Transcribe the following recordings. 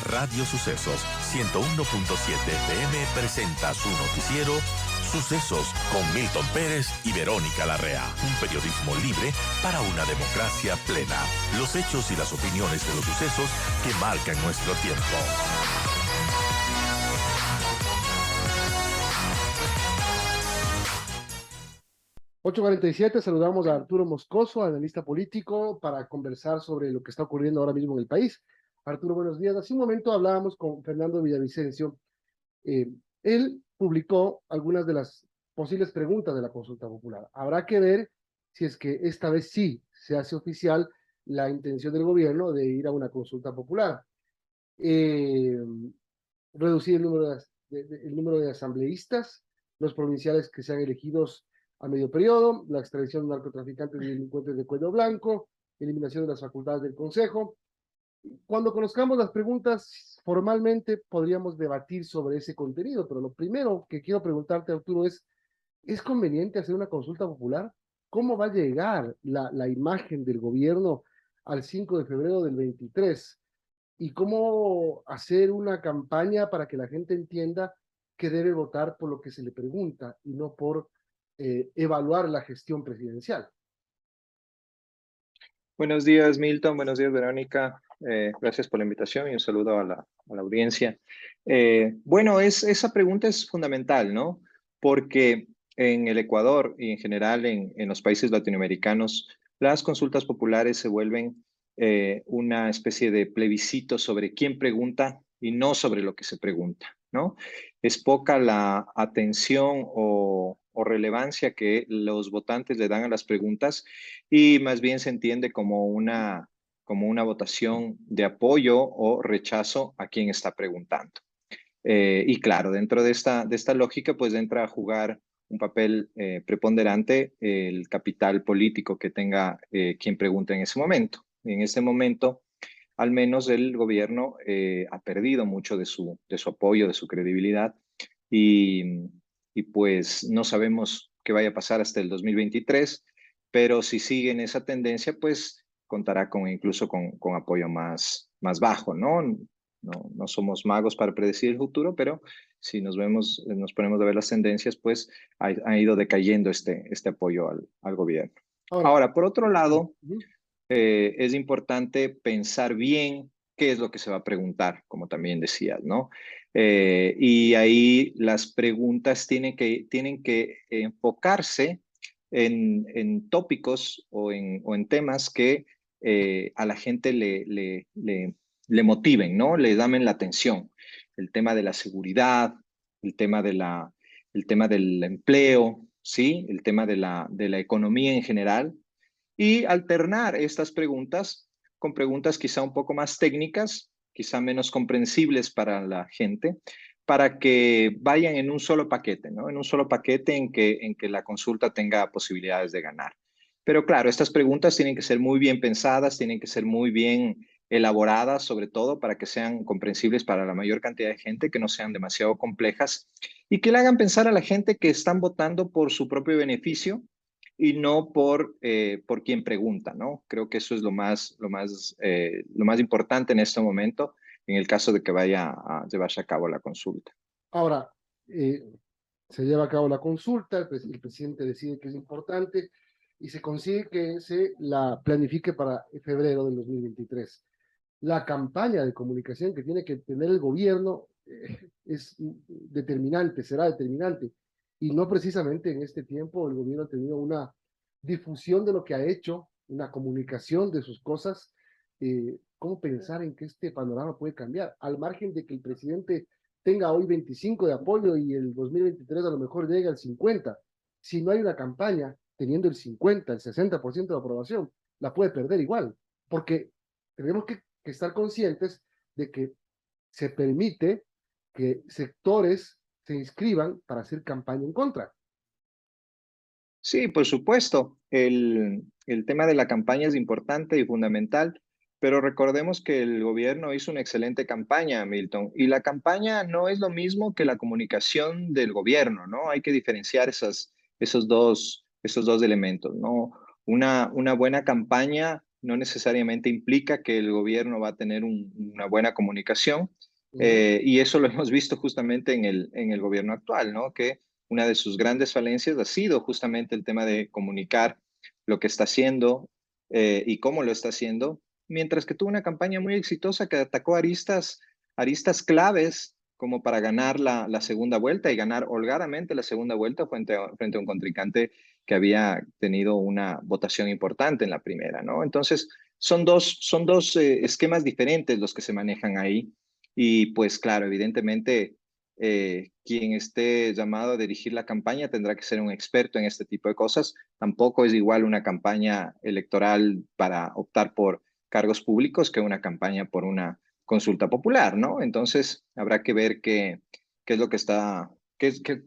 Radio Sucesos 101.7 FM presenta su noticiero Sucesos con Milton Pérez y Verónica Larrea. Un periodismo libre para una democracia plena. Los hechos y las opiniones de los sucesos que marcan nuestro tiempo. (8:47) saludamos a Arturo Moscoso, analista político, para conversar sobre lo que está ocurriendo ahora mismo en el país. Arturo, buenos días. Hace un momento hablábamos con Fernando Villavicencio. Él publicó algunas de las posibles preguntas de la consulta popular. Habrá que ver si es que esta vez sí se hace oficial la intención del gobierno de ir a una consulta popular. Reducir el número de asambleístas, los provinciales que sean elegidos a medio periodo, la extradición de narcotraficantes y delincuentes de cuello blanco, eliminación de las facultades del Consejo. Cuando conozcamos las preguntas formalmente podríamos debatir sobre ese contenido, pero lo primero que quiero preguntarte, Arturo, ¿es conveniente hacer una consulta popular? ¿Cómo va a llegar la imagen del gobierno al 5 de febrero del 23? ¿Y cómo hacer una campaña para que la gente entienda que debe votar por lo que se le pregunta y no por evaluar la gestión presidencial? Buenos días, Milton. Buenos días, Verónica. Gracias por la invitación y un saludo a la audiencia. Bueno, esa pregunta es fundamental, ¿no? Porque en el Ecuador y en general en los países latinoamericanos, las consultas populares se vuelven una especie de plebiscito sobre quién pregunta y no sobre lo que se pregunta, ¿no? Es poca la atención o relevancia que los votantes le dan a las preguntas y más bien se entiende como una votación de apoyo o rechazo a quien está preguntando. Y claro, dentro de esta lógica, pues entra a jugar un papel preponderante el capital político que tenga quien pregunta en ese momento. En este momento, al menos el gobierno ha perdido mucho de su apoyo, de su credibilidad, y pues no sabemos qué vaya a pasar hasta el 2023, pero si sigue en esa tendencia, pues contará incluso con apoyo más bajo, ¿no? No somos magos para predecir el futuro, pero si nos ponemos a ver las tendencias, pues ha ido decayendo este apoyo al gobierno. Ahora, por otro lado, es importante pensar bien qué es lo que se va a preguntar, como también decías, ¿no? Y ahí las preguntas tienen que enfocarse en tópicos o en temas que a la gente le motiven, ¿no? Le llamen la atención. El tema de la seguridad, el tema del empleo, ¿sí? El tema de la economía en general, y alternar estas preguntas con preguntas quizá un poco más técnicas, quizá menos comprensibles para la gente, para que vayan en un solo paquete, ¿no? En un solo paquete en que la consulta tenga posibilidades de ganar. Pero claro, estas preguntas tienen que ser muy bien pensadas, tienen que ser muy bien elaboradas, sobre todo para que sean comprensibles para la mayor cantidad de gente, que no sean demasiado complejas y que le hagan pensar a la gente que están votando por su propio beneficio y no por quien pregunta, ¿no? Creo que eso es lo más importante en este momento, en el caso de que vaya a llevarse a cabo la consulta. Ahora, se lleva a cabo la consulta, el presidente decide que es importante y se consigue que se la planifique para febrero del 2023. La campaña de comunicación que tiene que tener el gobierno es determinante, será determinante. Y no precisamente en este tiempo el gobierno ha tenido una difusión de lo que ha hecho, una comunicación de sus cosas. ¿Cómo pensar en que este panorama puede cambiar? Al margen de que el presidente tenga hoy 25 de apoyo y el 2023 a lo mejor llegue al 50. Si no hay una campaña teniendo el 50, el 60% de aprobación, la puede perder igual, porque tenemos que estar conscientes de que se permite que sectores se inscriban para hacer campaña en contra. Sí, por supuesto. El tema de la campaña es importante y fundamental, pero recordemos que el gobierno hizo una excelente campaña, Milton, y la campaña no es lo mismo que la comunicación del gobierno, ¿no? Hay que diferenciar esos dos elementos, ¿no? Una buena campaña no necesariamente implica que el gobierno va a tener una buena comunicación. Ujú. Y eso lo hemos visto justamente en el gobierno actual, ¿no? Que una de sus grandes falencias ha sido justamente el tema de comunicar lo que está haciendo y cómo lo está haciendo, mientras que tuvo una campaña muy exitosa que atacó aristas claves como para ganar la segunda vuelta y ganar holgadamente la segunda vuelta frente a un contrincante que había tenido una votación importante en la primera, ¿no? Entonces, son dos esquemas diferentes los que se manejan ahí. Y pues claro, evidentemente, quien esté llamado a dirigir la campaña tendrá que ser un experto en este tipo de cosas. Tampoco es igual una campaña electoral para optar por cargos públicos que una campaña por una consulta popular, ¿no? Entonces, habrá que ver qué es lo que está,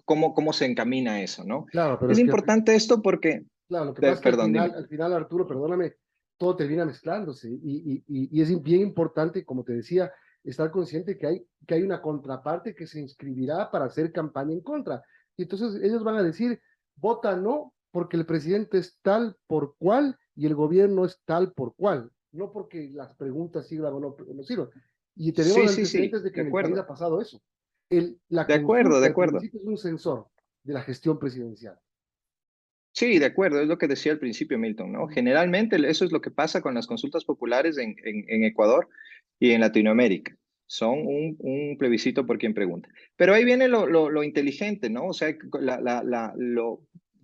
cómo se encamina eso, ¿no? Claro, pero Es es que importante esto porque, claro, lo que pasa es que perdón, dime. al final, Arturo, perdóname, todo termina mezclándose y es bien importante, como te decía, estar consciente que hay una contraparte que se inscribirá para hacer campaña en contra. Y entonces ellos van a decir, vota no porque el presidente es tal por cual y el gobierno es tal por cual, no porque las preguntas sirvan o no sirvan. Y tenemos Sí, sí, sí, antecedentes de que de en el país acuerdo, ha pasado eso. La de acuerdo, consulta de al acuerdo. principio es un sensor de la gestión presidencial. Sí, de acuerdo, es lo que decía al principio Milton, ¿no? Generalmente eso es lo que pasa con las consultas populares en Ecuador y en Latinoamérica. Son un plebiscito por quien pregunta. Pero ahí viene lo inteligente, ¿no? O sea,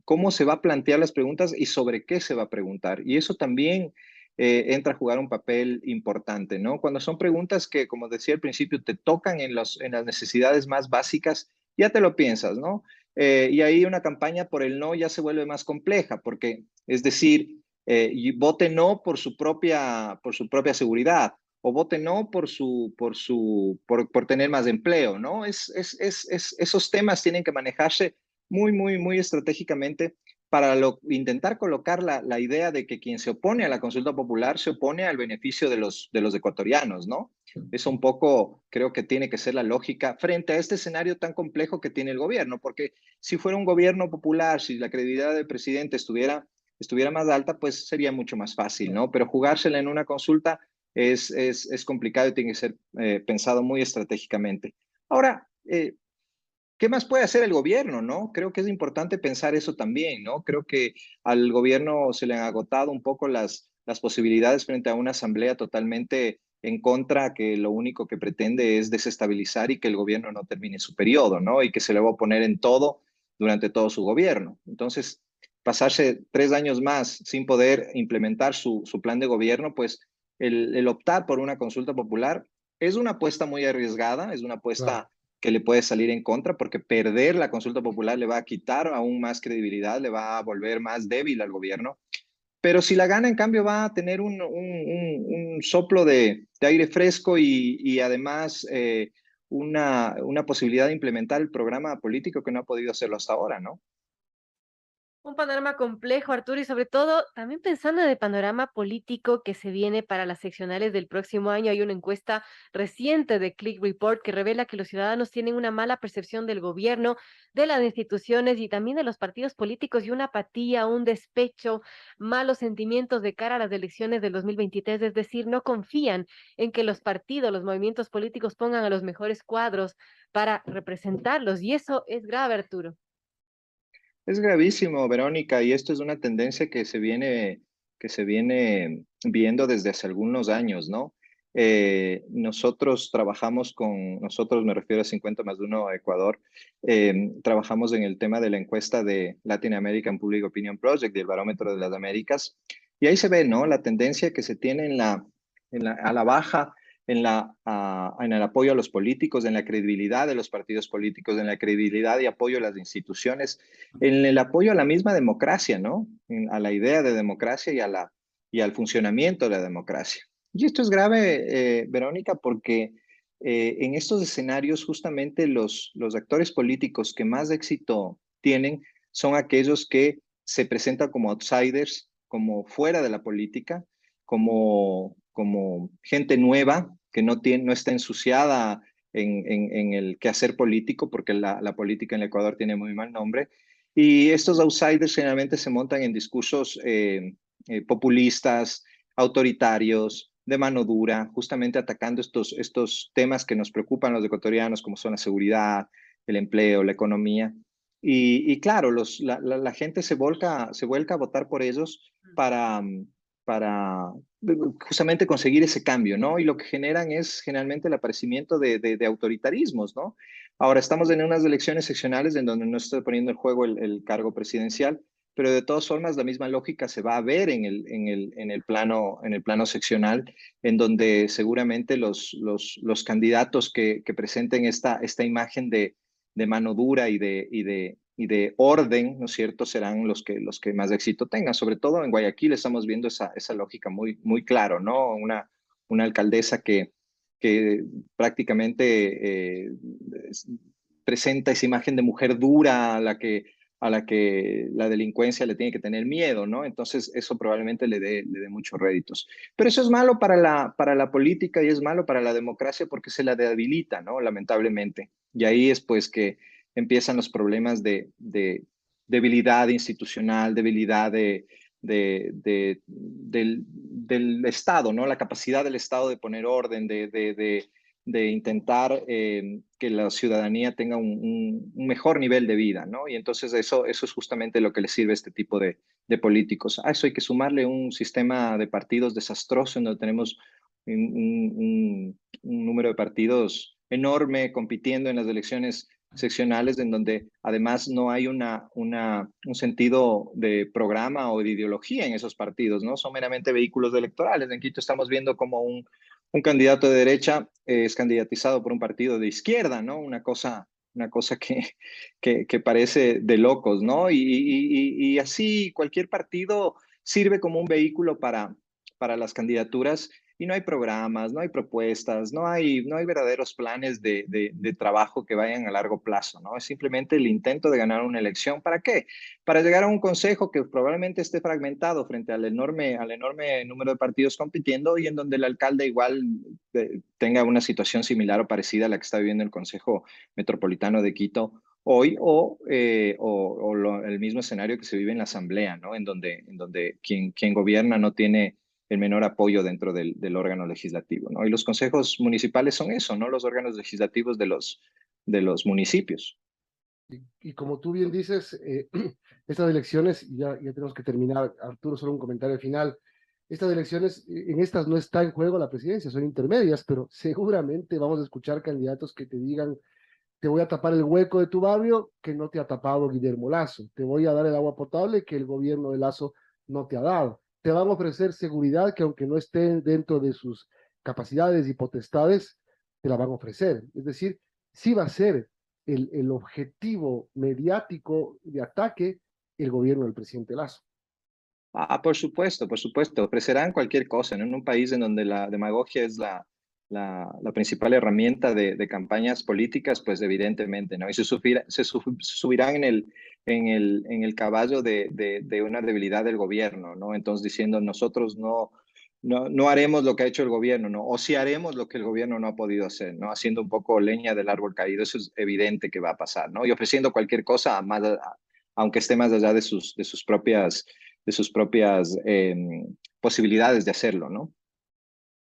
cómo se va a plantear las preguntas y sobre qué se va a preguntar. Y eso también entra a jugar un papel importante, ¿no? Cuando son preguntas que, como decía al principio, te tocan en las necesidades más básicas, ya te lo piensas, ¿no? Y ahí una campaña por el no ya se vuelve más compleja, porque es decir, y vote no por su propia seguridad, o vote no por tener más empleo, ¿no? Esos temas tienen que manejarse muy estratégicamente para intentar colocar la idea de que quien se opone a la consulta popular se opone al beneficio de los ecuatorianos, ¿no? Eso un poco creo que tiene que ser la lógica frente a este escenario tan complejo que tiene el gobierno, porque si fuera un gobierno popular, si la credibilidad del presidente estuviera más alta, pues sería mucho más fácil, ¿no? Pero jugársela en una consulta es complicado y tiene que ser pensado muy estratégicamente. Ahora, ¿qué más puede hacer el gobierno, no? Creo que es importante pensar eso también, ¿no? Creo que al gobierno se le han agotado un poco las posibilidades frente a una asamblea totalmente en contra, que lo único que pretende es desestabilizar y que el gobierno no termine su periodo, ¿no? Y que se le va a oponer en todo durante todo su gobierno. Entonces, pasarse 3 años más sin poder implementar su plan de gobierno, pues el optar por una consulta popular es una apuesta muy arriesgada, es una Claro. apuesta que le puede salir en contra, porque perder la consulta popular le va a quitar aún más credibilidad, le va a volver más débil al gobierno. Pero si la gana, en cambio, va a tener un soplo de aire fresco y además una posibilidad de implementar el programa político que no ha podido hacerlo hasta ahora, ¿no? Un panorama complejo, Arturo, y sobre todo también pensando en el panorama político que se viene para las seccionales del próximo año. Hay una encuesta reciente de Click Report que revela que los ciudadanos tienen una mala percepción del gobierno, de las instituciones y también de los partidos políticos y una apatía, un despecho, malos sentimientos de cara a las elecciones del 2023. Es decir, no confían en que los partidos, los movimientos políticos pongan a los mejores cuadros para representarlos. Y eso es grave, Arturo. Es gravísimo, Verónica, y esto es una tendencia que se viene viendo desde hace algunos años, ¿no? Nosotros me refiero a 50 más de uno Ecuador, trabajamos en el tema de la encuesta de Latin American Public Opinion Project y el Barómetro de las Américas, y ahí se ve, ¿no? La tendencia que se tiene a la baja en el apoyo a los políticos, en la credibilidad de los partidos políticos, en la credibilidad y apoyo a las instituciones, en el apoyo a la misma democracia, ¿no? A la idea de democracia y al funcionamiento de la democracia. Y esto es grave, Verónica, porque en estos escenarios justamente los actores políticos que más éxito tienen son aquellos que se presentan como outsiders, como fuera de la política, como gente nueva que no está ensuciada en el quehacer político, porque la política en el Ecuador tiene muy mal nombre, y estos outsiders generalmente se montan en discursos populistas, autoritarios, de mano dura, justamente atacando estos temas que nos preocupan a los ecuatorianos, como son la seguridad, el empleo, la economía. Y claro, la gente se vuelca a votar por ellos para justamente conseguir ese cambio, ¿no? Y lo que generan es generalmente el aparecimiento de autoritarismos, ¿no? Ahora estamos en unas elecciones seccionales en donde no se está poniendo en juego el cargo presidencial, pero de todas formas la misma lógica se va a ver en el plano seccional, en donde seguramente los candidatos que presenten esta imagen de mano dura y de orden, ¿no es cierto?, serán los que más éxito tengan. Sobre todo en Guayaquil estamos viendo esa lógica muy claro, ¿no? Una alcaldesa que prácticamente presenta esa imagen de mujer dura a la que la delincuencia le tiene que tener miedo, ¿no? Entonces eso probablemente le dé muchos réditos. Pero eso es malo para la política y es malo para la democracia porque se la debilita, ¿no? Lamentablemente. Y ahí es pues que empiezan los problemas de debilidad institucional, debilidad del Estado, ¿no? La capacidad del Estado de poner orden, de intentar que la ciudadanía tenga un mejor nivel de vida, ¿no? Y entonces eso es justamente lo que le sirve a este tipo de políticos. A eso hay que sumarle un sistema de partidos desastroso en donde tenemos un número de partidos enorme compitiendo en las elecciones seccionales, en donde además no hay un sentido de programa o de ideología en esos partidos, ¿no? Son meramente vehículos electorales. En Quito estamos viendo como un candidato de derecha es candidatizado por un partido de izquierda, ¿no? Una cosa que parece de locos, ¿no? Y así cualquier partido sirve como un vehículo para las candidaturas y no hay programas, no hay propuestas, no hay verdaderos planes de trabajo que vayan a largo plazo, ¿no? Es simplemente el intento de ganar una elección. ¿Para qué? Para llegar a un consejo que probablemente esté fragmentado frente al enorme número de partidos compitiendo y en donde el alcalde igual tenga una situación similar o parecida a la que está viviendo el Consejo Metropolitano de Quito hoy el mismo escenario que se vive en la Asamblea, ¿no? En donde quien gobierna no tiene el menor apoyo dentro del órgano legislativo, ¿no? Y los consejos municipales son eso, ¿no? Los órganos legislativos de los municipios. Y como tú bien dices, estas elecciones, ya tenemos que terminar, Arturo, solo un comentario final. Estas elecciones, en estas no está en juego la presidencia, son intermedias, pero seguramente vamos a escuchar candidatos que te digan, te voy a tapar el hueco de tu barrio que no te ha tapado Guillermo Lasso, te voy a dar el agua potable que el gobierno de Lasso no te ha dado, te van a ofrecer seguridad que aunque no estén dentro de sus capacidades y potestades, te la van a ofrecer. Es decir, sí va a ser el objetivo mediático de ataque el gobierno del presidente Lasso. Por supuesto, por supuesto. Ofrecerán cualquier cosa, ¿no? En un país en donde la demagogia es la principal herramienta de campañas políticas, pues evidentemente, ¿no? Y se subirán en el caballo de una debilidad del gobierno, ¿no? Entonces diciendo, nosotros no haremos lo que ha hecho el gobierno, ¿no? O sí haremos lo que el gobierno no ha podido hacer, ¿no? Haciendo un poco leña del árbol caído, eso es evidente que va a pasar, ¿no? Y ofreciendo cualquier cosa, aunque esté más allá de sus propias posibilidades de hacerlo, ¿no?